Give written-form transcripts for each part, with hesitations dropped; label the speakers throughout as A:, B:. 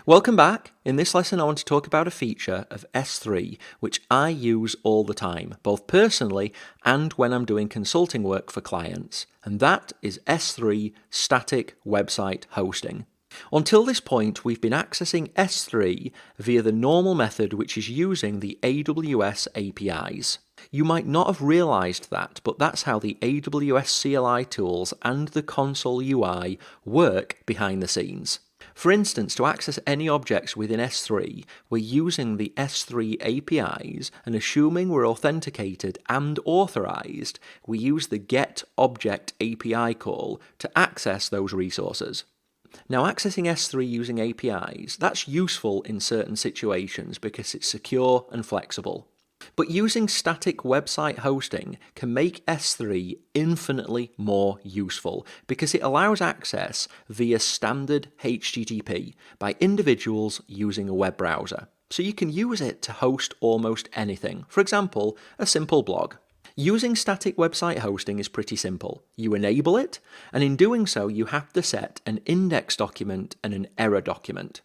A: Welcome back. In this lesson I want to talk about a feature of S3 which I use all the time, both personally and when I'm doing consulting work for clients, and that is S3 static website hosting. Until this point we've been accessing S3 via the normal method, which is using the AWS APIs. You might not have realized that, but that's how the AWS CLI tools and the console UI work behind the scenes. For instance, to access any objects within S3, we're using the S3 APIs, and assuming we're authenticated and authorized, we use the getObject API call to access those resources. Now, accessing S3 using APIs, that's useful in certain situations because it's secure and flexible. But using static website hosting can make S3 infinitely more useful because it allows access via standard HTTP by individuals using a web browser. So you can use it to host almost anything, for example, a simple blog. Using static website hosting is pretty simple. You enable it, and in doing so you have to set an index document and an error document.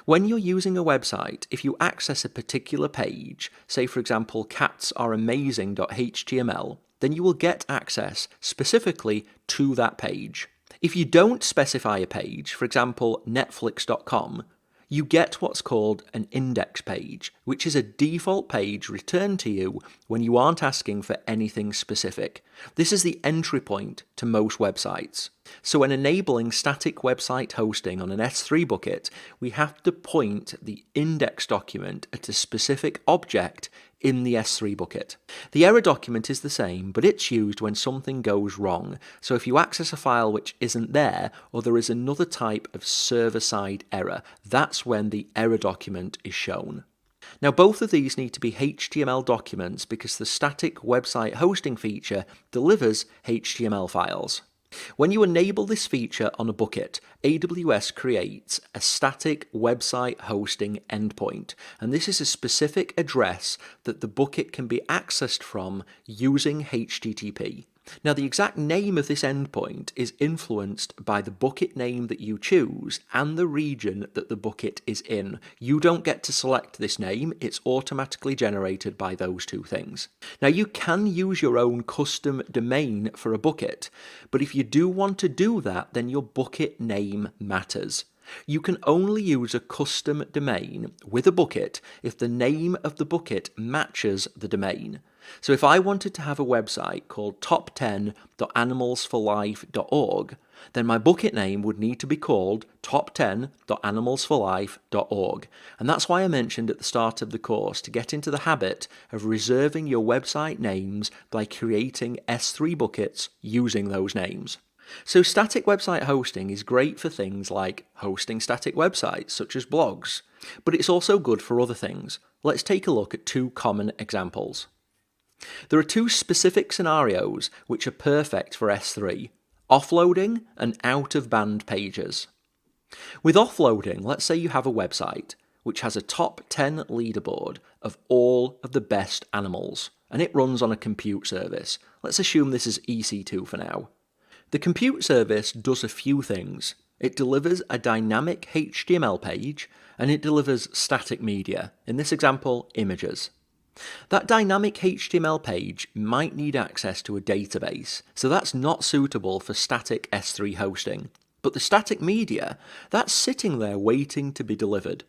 A: When you're using a website, if you access a particular page, say for example catsareamazing.html, then you will get access specifically to that page. If you don't specify a page, for example netflix.com, you get what's called an index page, which is a default page returned to you when you aren't asking for anything specific. This is the entry point to most websites. So when enabling static website hosting on an S3 bucket, we have to point the index document at a specific object in the S3 bucket. The error document is the same, but it's used when something goes wrong. So if you access a file which isn't there, or there is another type of server-side error, that's when the error document is shown. Now, both of these need to be HTML documents because the static website hosting feature delivers HTML files. When you enable this feature on a bucket, AWS creates a static website hosting endpoint, and this is a specific address that the bucket can be accessed from using HTTP. Now, the exact name of this endpoint is influenced by the bucket name that you choose and the region that the bucket is in. You don't get to select this name, it's automatically generated by those two things. Now, you can use your own custom domain for a bucket, but if you do want to do that, then your bucket name matters. You can only use a custom domain with a bucket if the name of the bucket matches the domain. So if I wanted to have a website called top10.animalsforlife.org, then my bucket name would need to be called top10.animalsforlife.org. And that's why I mentioned at the start of the course to get into the habit of reserving your website names by creating S3 buckets using those names. So static website hosting is great for things like hosting static websites, such as blogs, but it's also good for other things. Let's take a look at two common examples. There are two specific scenarios which are perfect for S3, offloading and out-of-band pages. With offloading, let's say you have a website which has a top 10 leaderboard of all of the best animals, and it runs on a compute service. Let's assume this is EC2 for now. The compute service does a few things. It delivers a dynamic HTML page, and it delivers static media, in this example, images. That dynamic HTML page might need access to a database, so that's not suitable for static S3 hosting. But the static media, that's sitting there waiting to be delivered.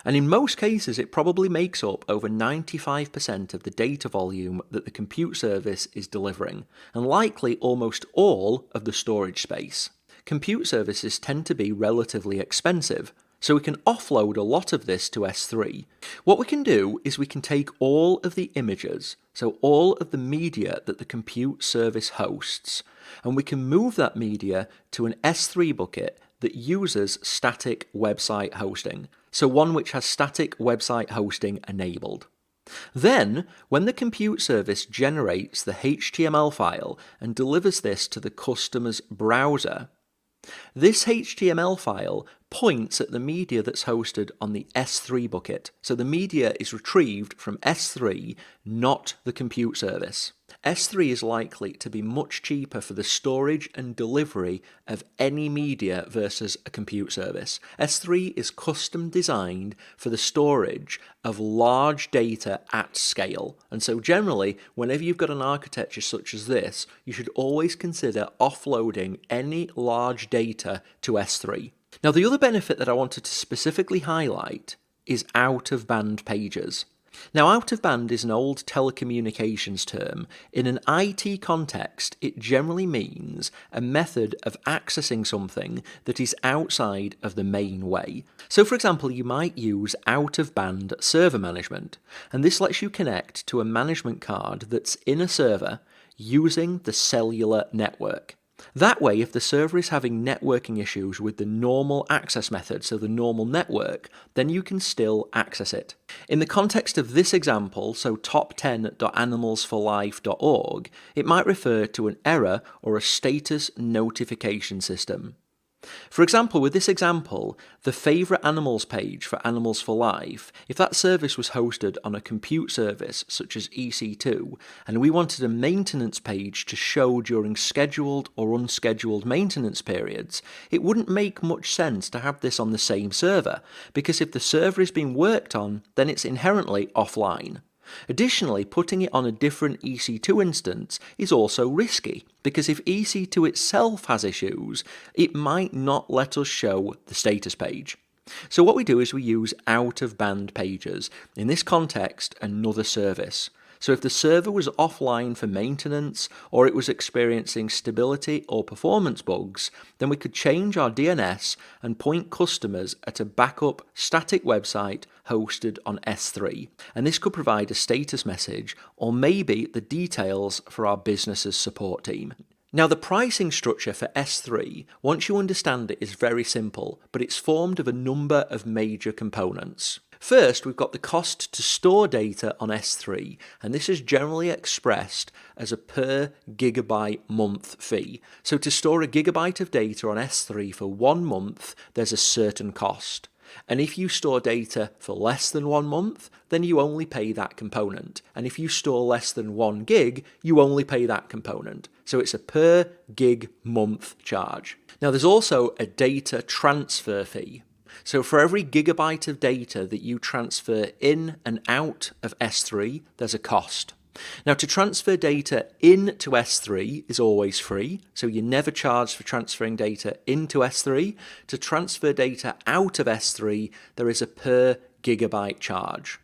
A: And in most cases, it probably makes up over 95% of the data volume that the compute service is delivering, and likely almost all of the storage space. Compute services tend to be relatively expensive, so we can offload a lot of this to S3. What we can do is we can take all of the images, so all of the media that the compute service hosts, and we can move that media to an S3 bucket that uses static website hosting, so one which has static website hosting enabled. Then, when the compute service generates the HTML file and delivers this to the customer's browser, this HTML file points at the media that's hosted on the S3 bucket, so the media is retrieved from S3, not the compute service. S3 is likely to be much cheaper for the storage and delivery of any media versus a compute service. S3 is custom designed for the storage of large data at scale, and so generally, whenever you've got an architecture such as this, you should always consider offloading any large data to S3. Now, the other benefit that I wanted to specifically highlight is out-of-band pages. Now, out-of-band is an old telecommunications term. In an IT context, it generally means a method of accessing something that is outside of the main way. So, for example, you might use out-of-band server management, and this lets you connect to a management card that's in a server using the cellular network. That way, if the server is having networking issues with the normal access method, so the normal network, then you can still access it. In the context of this example, so top10.animalsforlife.org, it might refer to an error or a status notification system. For example, with this example, the favourite animals page for Animals for Life, if that service was hosted on a compute service such as EC2, and we wanted a maintenance page to show during scheduled or unscheduled maintenance periods, it wouldn't make much sense to have this on the same server, because if the server is being worked on, then it's inherently offline. Additionally, putting it on a different EC2 instance is also risky, because if EC2 itself has issues, it might not let us show the status page. So what we do is we use out-of-band pages, in this context another service. So if the server was offline for maintenance, or it was experiencing stability or performance bugs, then we could change our DNS and point customers at a backup static website hosted on S3. And this could provide a status message, or maybe the details for our business's support team. Now, the pricing structure for S3, once you understand it, is very simple, but it's formed of a number of major components. First, we've got the cost to store data on S3, and this is generally expressed as a per gigabyte month fee. So to store a gigabyte of data on S3 for 1 month, there's a certain cost. And if you store data for less than 1 month, then you only pay that component. And if you store less than 1 gig, you only pay that component. So it's a per gig month charge. Now, there's also a data transfer fee. So for every gigabyte of data that you transfer in and out of S3, there's a cost. Now, to transfer data into S3 is always free, so you're never charged for transferring data into S3. To transfer data out of S3, there is a per gigabyte charge.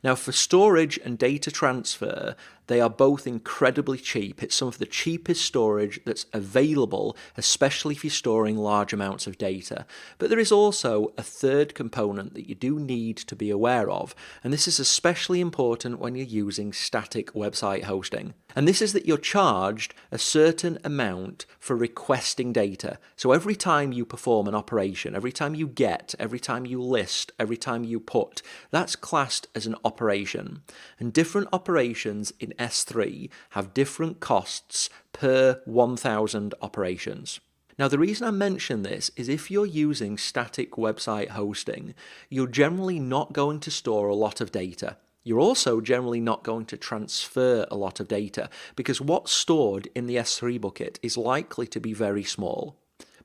A: Now, for storage and data transfer, they are both incredibly cheap. It's some of the cheapest storage that's available, especially if you're storing large amounts of data. But there is also a third component that you do need to be aware of, and this is especially important when you're using static website hosting. And this is that you're charged a certain amount for requesting data. So every time you perform an operation, every time you get, every time you list, every time you put, that's classed as an operation. And different operations in S3 have different costs per 1,000 operations. Now, the reason I mention this is if you're using static website hosting, you're generally not going to store a lot of data. You're also generally not going to transfer a lot of data because what's stored in the S3 bucket is likely to be very small.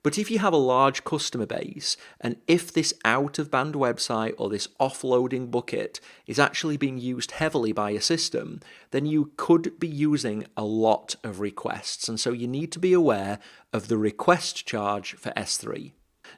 A: But if you have a large customer base, and if this out-of-band website or this offloading bucket is actually being used heavily by a system, then you could be using a lot of requests. And so you need to be aware of the request charge for S3.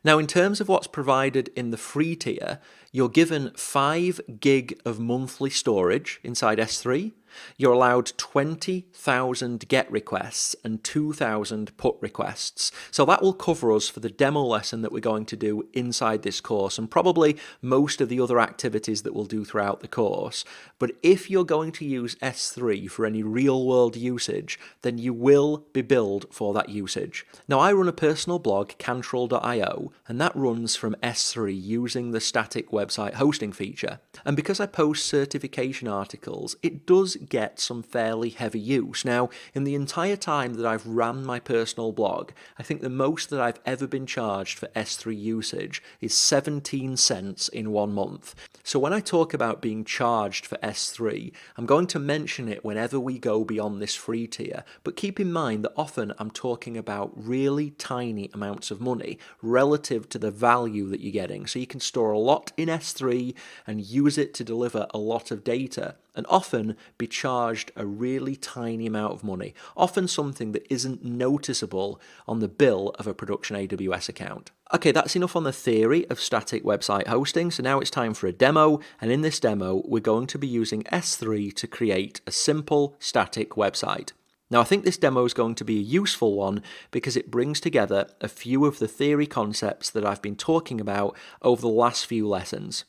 A: Now, in terms of what's provided in the free tier, you're given 5 gig of monthly storage inside S3. You're allowed 20,000 GET requests and 2,000 PUT requests. So that will cover us for the demo lesson that we're going to do inside this course, and probably most of the other activities that we'll do throughout the course. But if you're going to use S3 for any real-world usage, then you will be billed for that usage. Now, I run a personal blog, Cantrell.io, and that runs from S3 using the static website hosting feature. And because I post certification articles, it does get some fairly heavy use. Now, in the entire time that I've ran my personal blog, I think the most that I've ever been charged for S3 usage is 17 cents in 1 month. So when I talk about being charged for S3, I'm going to mention it whenever we go beyond this free tier, but keep in mind that often I'm talking about really tiny amounts of money relative to the value that you're getting. So you can store a lot in S3 and use it to deliver a lot of data, and often be charged a really tiny amount of money, often something that isn't noticeable on the bill of a production AWS account. Okay, that's enough on the theory of static website hosting, so now it's time for a demo, and in this demo we're going to be using S3 to create a simple static website. Now I think this demo is going to be a useful one because it brings together a few of the theory concepts that I've been talking about over the last few lessons.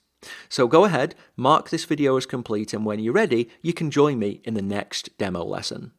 A: So go ahead, mark this video as complete, and when you're ready, you can join me in the next demo lesson.